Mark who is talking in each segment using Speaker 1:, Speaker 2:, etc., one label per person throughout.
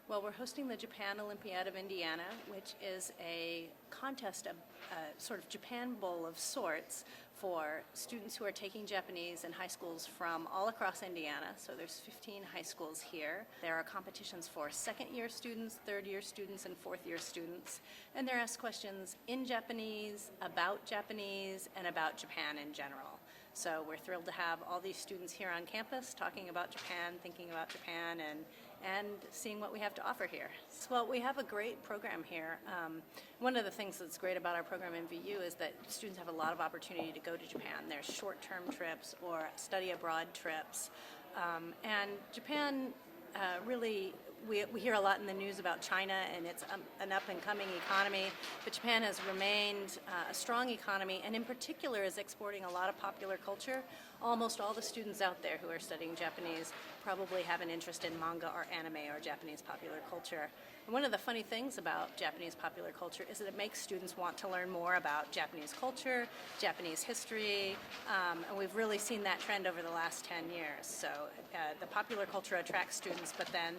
Speaker 1: Well, we're hosting the Japan Olympiad of Indiana, which is a contest, a sort of Japan Bowl of sorts for students who are taking Japanese in high schools from all across Indiana. So there's 15 high schools here. There are competitions for second-year students, third-year students, and fourth-year students. And they're asked questions in Japanese, and about Japan in general. So we're thrilled to have all these students here on campus talking about Japan, thinking about Japan, and seeing what we have to offer here. Well, we have a great program here. One of the things that's great about our program in VU is that students have a lot of opportunity to go to Japan. There's short-term trips or study abroad trips. And Japan really, we hear a lot in the news about China and it's an up-and-coming economy, but Japan has remained a strong economy and in particular is exporting a lot of popular culture. Almost all the students out there who are studying Japanese probably have an interest in manga or anime or Japanese popular culture. And one of the funny things about Japanese popular culture is that it makes students want to learn more about Japanese culture, Japanese history, and we've really seen that trend over the last 10 years. So the popular culture attracts students, but then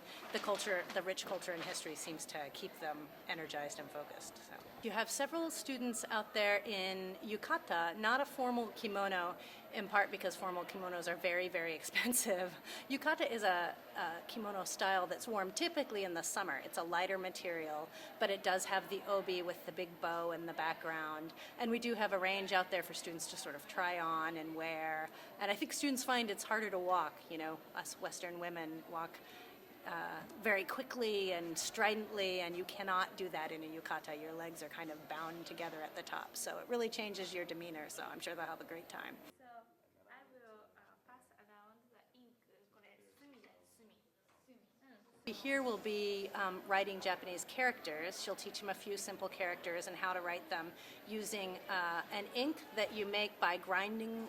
Speaker 1: the rich culture and history seems to keep them energized and focused. So you have several students out there in yukata, not a formal kimono, in part because formal kimonos are very, very expensive. Yukata is a kimono style that's worn typically in the summer. It's a lighter material, but it does have the obi with the big bow in the background. And we do have a range out there for students to sort of try on and wear. And I think students find it's harder to walk. You know, us Western women walk very quickly and stridently, and you cannot do that in a yukata. Your legs are kind of bound together at the top. So it really changes your demeanor, so I'm sure they'll have a great time.
Speaker 2: So I will pass around the ink.
Speaker 1: Here we'll be writing Japanese characters. She'll teach them a few simple characters and how to write them using an ink that you make by grinding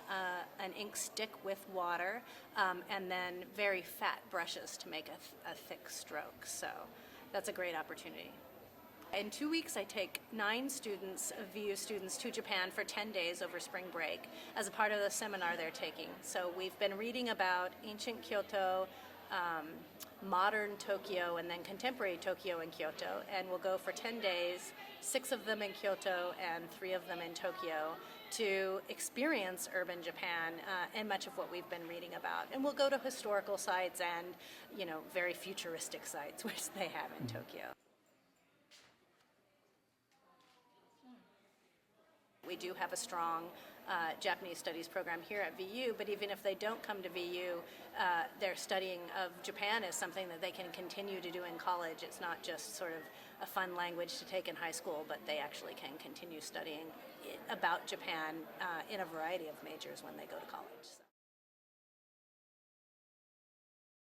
Speaker 1: an ink stick with water and then very fat brushes to make a thick stroke. So that's a great opportunity. In 2 weeks, I take 9 students, VU students, to Japan for 10 days over spring break as a part of the seminar they're taking. So we've been reading about ancient Kyoto, modern Tokyo, and then contemporary Tokyo and Kyoto, and we'll go for 10 days, 6 of them in Kyoto and 3 of them in Tokyo, to experience urban Japan and much of what we've been reading about. And we'll go to historical sites and, you know, very futuristic sites, which they have in Tokyo. We do have a strong Japanese studies program here at VU, but even if they don't come to VU, their studying of Japan is something that they can continue to do in college. It's not just sort of a fun language to take in high school, but they actually can continue studying about Japan in a variety of majors when they go to college. So.